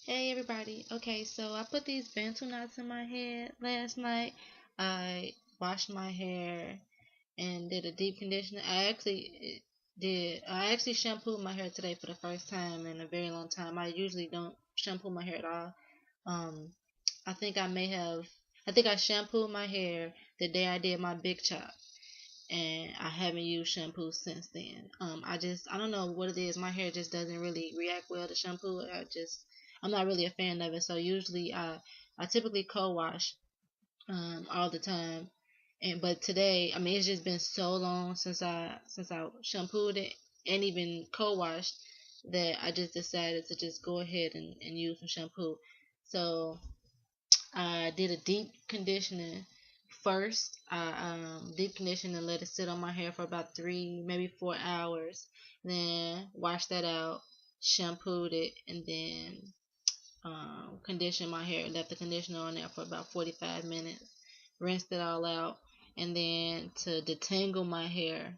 Hey everybody. Okay, so I put these Bantu knots in my head last night. I washed my hair and did a deep conditioner. I actually shampooed my hair today for the first time in a very long time. I usually don't shampoo my hair at all. Um I think I shampooed my hair the day I did my big chop, and I haven't used shampoo since then. I don't know what it is. My hair just doesn't really react well to shampoo. I'm not really a fan of it. So usually I typically co-wash all the time. But today, I mean, it's just been so long since I shampooed it and even co-washed that I just decided to just go ahead and use some shampoo. So I did a deep conditioning first. I deep conditioned and let it sit on my hair for about 3, maybe 4 hours. Then washed that out, shampooed it, and then conditioned my hair. Left the conditioner on there for about 45 minutes. Rinsed it all out, and then to detangle my hair,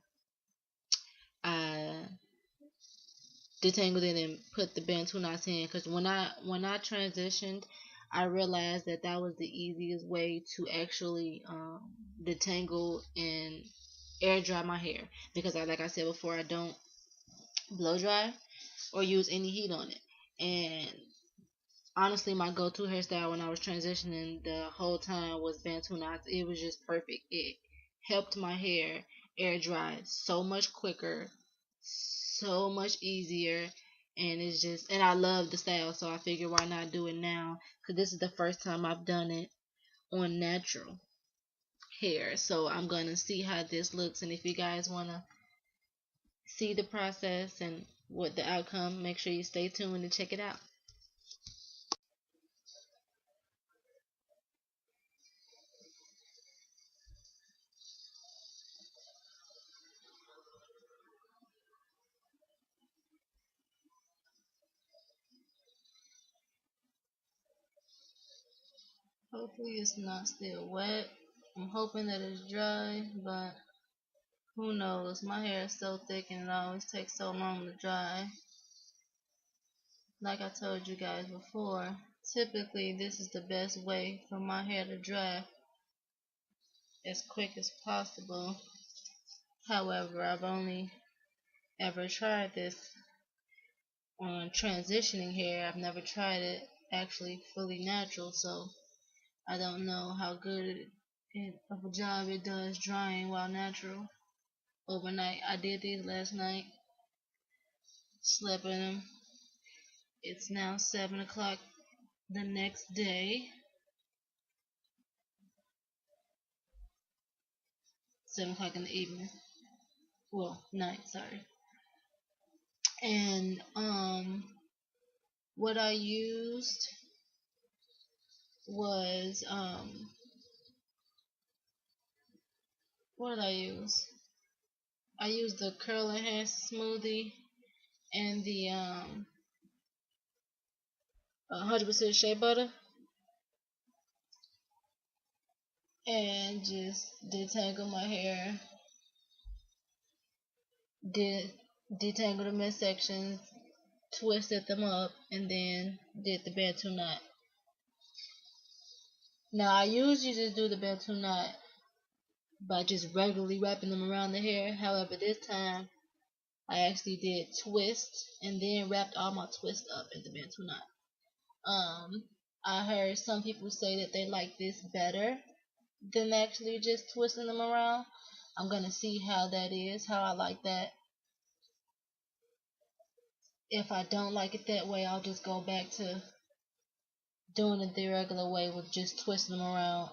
I detangled it and put the Bantu knots in. Because when I transitioned, I realized that that was the easiest way to actually detangle and air dry my hair. Because like I said before, I don't blow dry or use any heat on it. And honestly, my go-to hairstyle when I was transitioning the whole time was Bantu knots. It was just perfect. It helped my hair air dry so much quicker, so much easier, and I love the style, so I figured why not do it now? Cause this is the first time I've done it on natural hair, so I'm gonna see how this looks. And if you guys wanna see the process and what the outcome, make sure you stay tuned and check it out. Hopefully it's not still wet. I'm hoping that it's dry, but who knows? My hair is so thick and it always takes so long to dry. Like I told you guys before, typically this is the best way for my hair to dry as quick as possible. However, I've only ever tried this on transitioning hair. I've never tried it actually fully natural, so I don't know how good of a job it does drying while natural overnight. I did these last night, slept in them. It's now 7 o'clock the next day. 7 o'clock in the evening. Well, night, sorry. And what I used was what did I use? I used the curl enhanced smoothie and the 100% shea butter, and just detangle my hair, did detangle the midsections, twisted them up, and then did the Bantu knot. Now I usually just do the Bantu knot by just regularly wrapping them around the hair. However, this time I actually did twist and then wrapped all my twists up in the Bantu knot. I heard some people say that they like this better than actually just twisting them around. I'm gonna see how that is, how I like that. If I don't like it that way, I'll just go back to doing it the regular way with just twisting them around,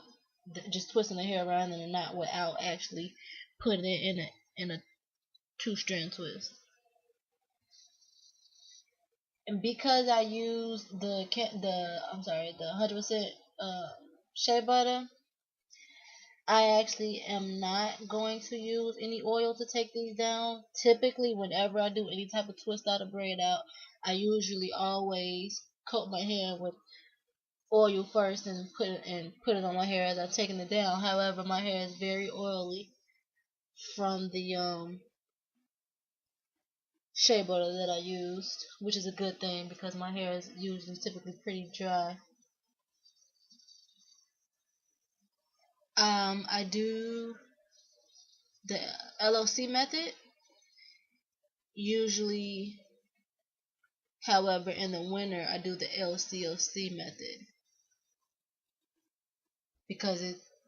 just twisting the hair around in a knot without actually putting it in a two-strand twist. And because I use the 100% shea butter, I actually am not going to use any oil to take these down. Typically, whenever I do any type of twist out or braid out, I usually always coat my hair with oil first and put it on my hair as I'm taking it down. However, my hair is very oily from the shea butter that I used, which is a good thing because my hair is usually typically pretty dry. I do the LOC method usually. However, in the winter I do the LCOC method because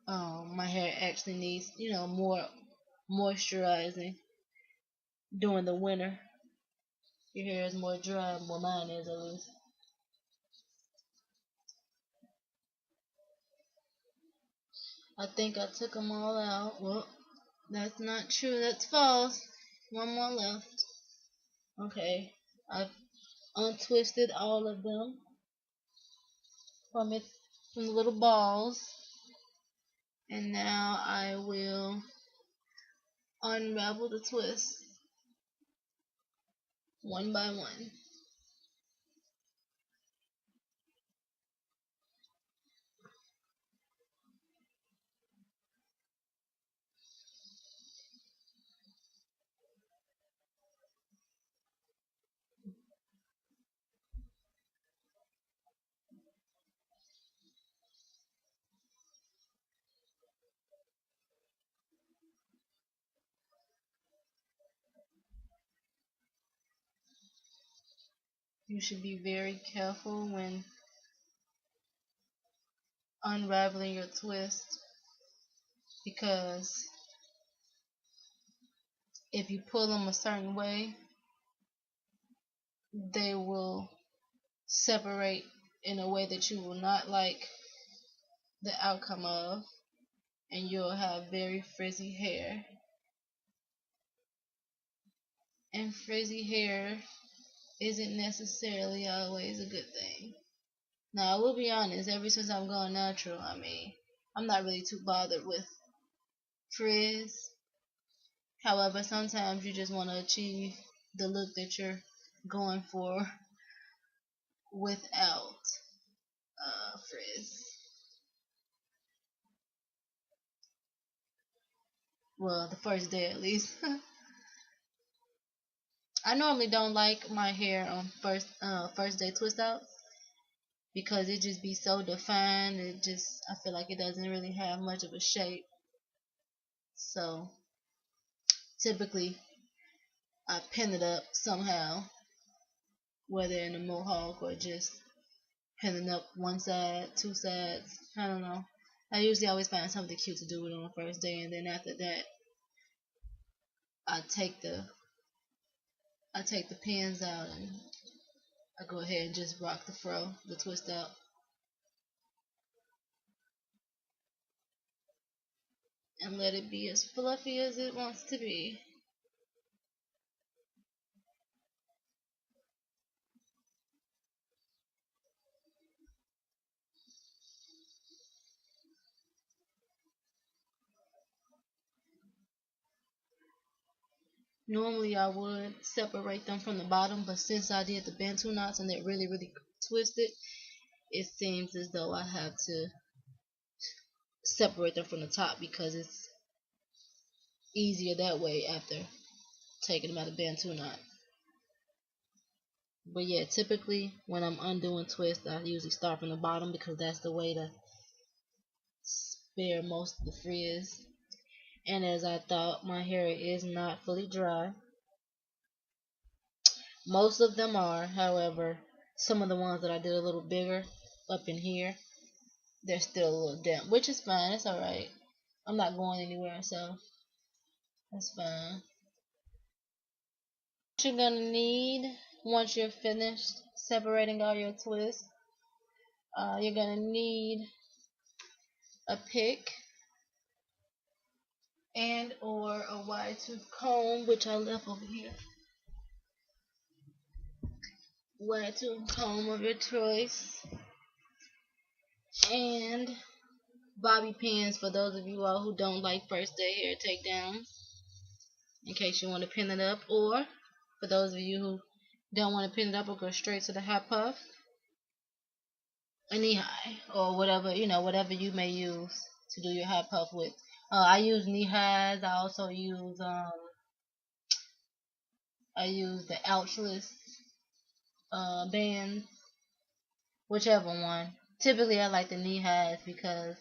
my hair actually needs more moisturizing during the winter. Your hair is more dry, well mine is at least. I think I took them all out. Well, that's not true. That's false. One more left. Okay, I've untwisted all of them from it from the little balls, and now I will unravel the twist one by one. You should be very careful when unraveling your twist because if you pull them a certain way, they will separate in a way that you will not like the outcome of, and you'll have very frizzy hair. And frizzy hair isn't necessarily always a good thing. Now, I will be honest, ever since I've gone natural, I'm not really too bothered with frizz. However, sometimes you just want to achieve the look that you're going for without frizz. Well, the first day at least. I normally don't like my hair on first day twist outs because it just be so defined. I feel like it doesn't really have much of a shape. So typically I pin it up somehow, whether in a mohawk or just pinning up one side, two sides. I don't know. I usually always find something cute to do it on the first day, and then after that, I take the I take the pins out and I go ahead and just rock the fro, the twist out, and let it be as fluffy as it wants to be. Normally I would separate them from the bottom, but since I did the Bantu knots and it really twisted, it seems as though I have to separate them from the top because it's easier that way after taking them out of Bantu knot. But yeah, typically when I'm undoing twists, I usually start from the bottom because that's the way to spare most of the frizz. And as I thought, my hair is not fully dry. Most of them are, however, some of the ones that I did a little bigger up in here, they're still a little damp, which is fine. It's alright. I'm not going anywhere, so that's fine. What you're gonna need once you're finished separating all your twists, you're gonna need a pick and or a wide tooth comb, which I left over here. Wide tooth comb of your choice, and bobby pins for those of you all who don't like first day hair takedowns, in case you want to pin it up, or for those of you who don't want to pin it up or go straight to the hot puff, a knee high, or whatever you may use to do your hot puff with. I use knee highs. I also use I use the ouchless bands, whichever one. Typically, I like the knee highs because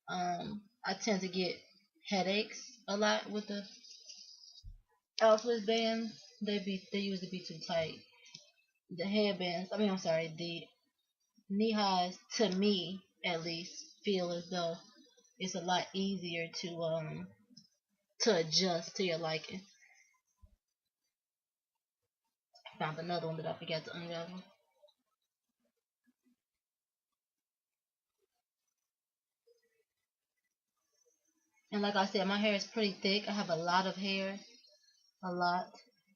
I tend to get headaches a lot with the ouchless bands. They usually be too tight. The headbands, I mean, I'm sorry, the knee highs to me at least feel as though it's a lot easier to adjust to your liking. I found another one that I forgot to unravel. And like I said, my hair is pretty thick. I have a lot of hair, a lot.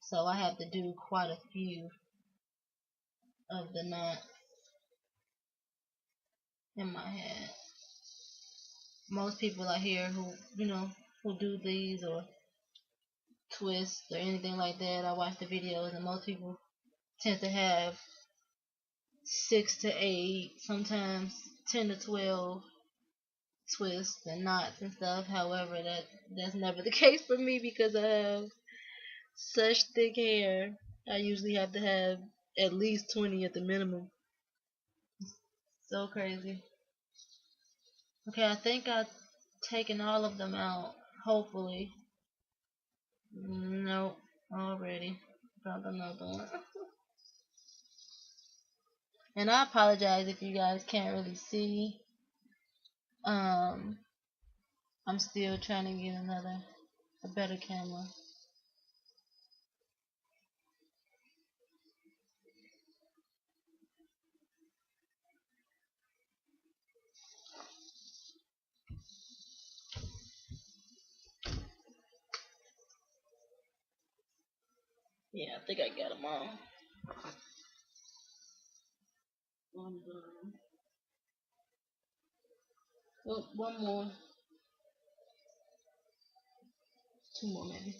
So I have to do quite a few of the knots in my head. Most people I hear who do these or twists or anything like that, I watch the videos, and most people tend to have 6 to 8, sometimes 10 to 12 twists and knots and stuff. However, that's never the case for me because I have such thick hair. I usually have to have at least 20 at the minimum. So crazy. Okay, I think I've taken all of them out. Hopefully. Nope. Already. Found another one. And I apologize if you guys can't really see. Um, I'm still trying to get a better camera. Yeah, I think I got them all. Oh, one more. Two more maybe.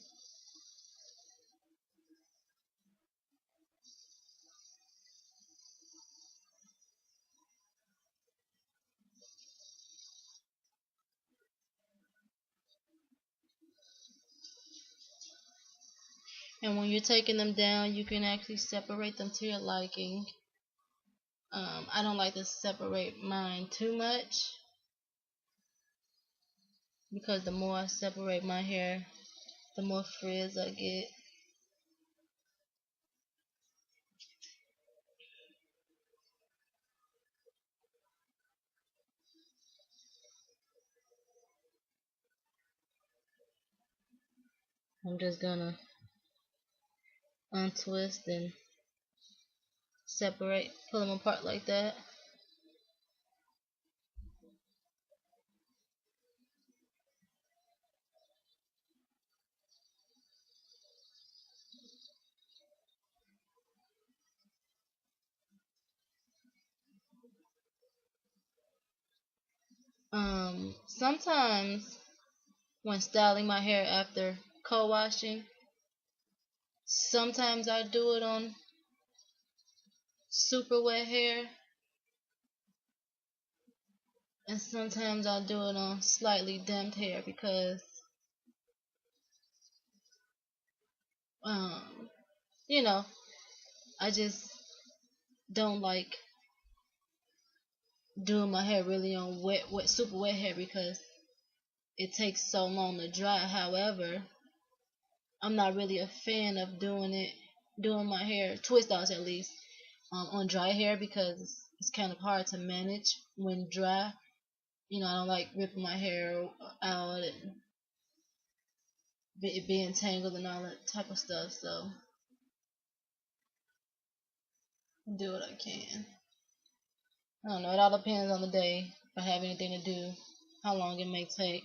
And when you're taking them down, you can actually separate them to your liking. I don't like to separate mine too much because the more I separate my hair, the more frizz I get. I'm just gonna untwist and separate, pull them apart like that. Sometimes when styling my hair after co-washing, sometimes I do it on super wet hair, and sometimes I do it on slightly damped hair because um, you know, I just don't like doing my hair really on super wet hair because it takes so long to dry. However, I'm not really a fan of doing my hair, twist outs at least, on dry hair because it's kind of hard to manage when dry. I don't like ripping my hair out and it being tangled and all that type of stuff. So I do what I can. I don't know. It all depends on the day. If I have anything to do, how long it may take.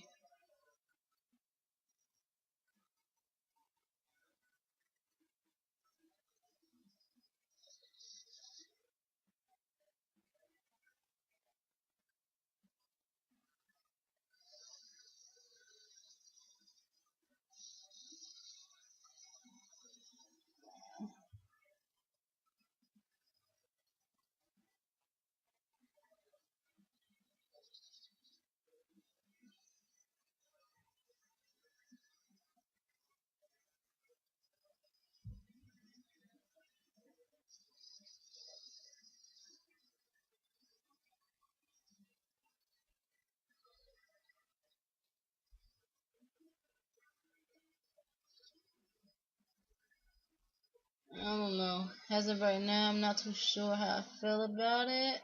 I don't know. As of right now, I'm not too sure how I feel about it,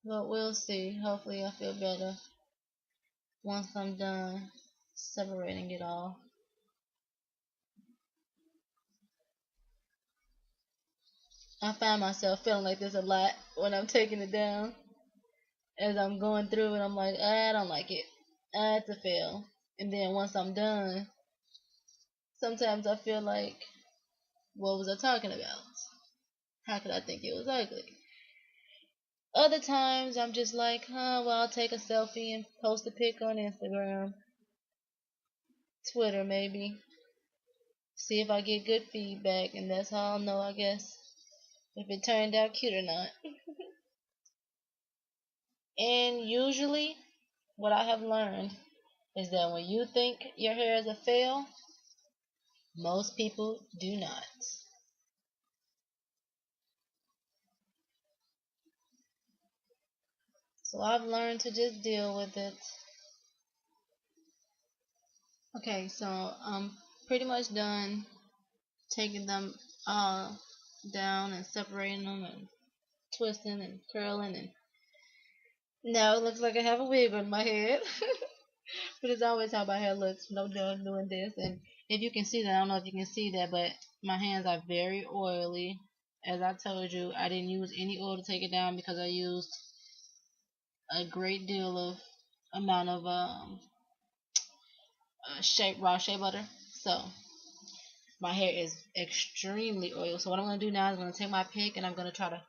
but we'll see. Hopefully, I feel better once I'm done separating it all. I find myself feeling like this a lot when I'm taking it down. As I'm going through it, I'm like, I don't like it. It's a fail. And then once I'm done, sometimes I feel like, what was I talking about? How could I think it was ugly? Other times I'm just like, well, I'll take a selfie and post a pic on Instagram, Twitter maybe. See if I get good feedback, and that's how I'll know, I guess, if it turned out cute or not. And usually, what I have learned is that when you think your hair is a fail, most people do not. So I've learned to just deal with it. Okay, so I'm pretty much done taking them all down and separating them and twisting and curling, and now it looks like I have a wig on my head. But it's always how my hair looks when I'm done doing this. And if you can see that, I don't know if you can see that, but my hands are very oily. As I told you, I didn't use any oil to take it down because I used a great deal of amount of raw shea butter. So my hair is extremely oily. So what I'm gonna do now is I'm gonna take my pick and I'm gonna try to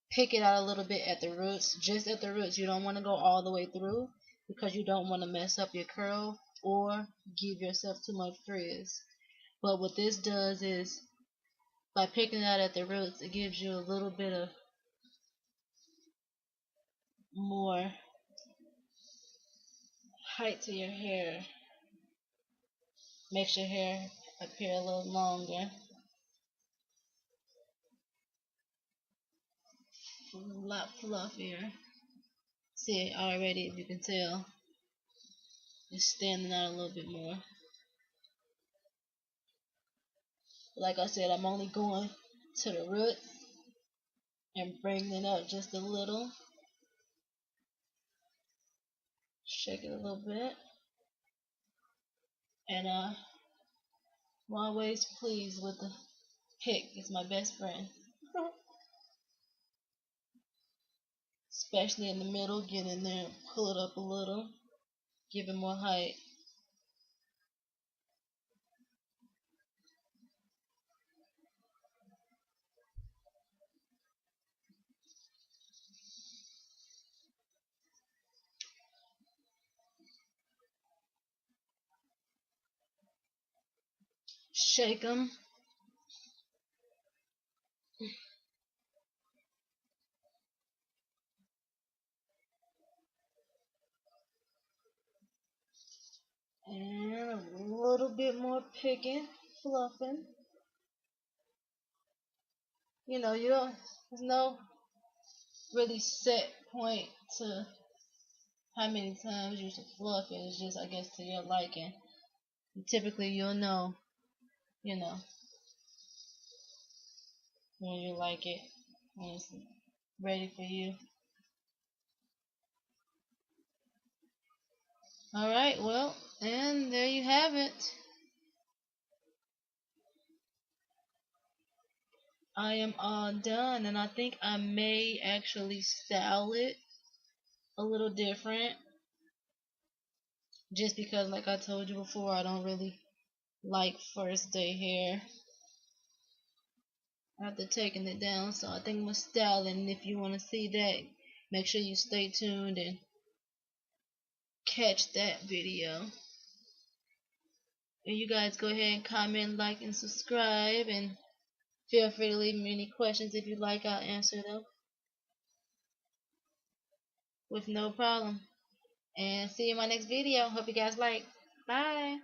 pick it out a little bit at the roots, just at the roots. You don't want to go all the way through because you don't want to mess up your curl or give yourself too much frizz. But what this does is, by picking it out at the roots, it gives you a little bit of more height to your hair. Makes your hair appear a little longer, a lot fluffier. See, already, if you can tell, it's standing out a little bit more. Like I said, I'm only going to the root and bringing it up just a little. Shake it a little bit. And I'm always pleased with the pick. It's my best friend. Especially in the middle, get in there and pull it up a little. Give it more height. Shake them. And a little bit more picking, fluffing. You know, there's no really set point to how many times you should fluff it. It's just, I guess, to your liking. Typically, you'll know, you know, when you like it, when it's ready for you. Alright, well, and there you have it. I am all done, and I think I may actually style it a little different. Just because, like I told you before, I don't really like first day hair after taking it down. So I think I'm going to style it, and if you want to see that, make sure you stay tuned and catch that video. And you guys go ahead and comment, like, and subscribe, and feel free to leave me any questions if you like. I'll answer them with no problem. And see you in my next video. Hope you guys like. Bye.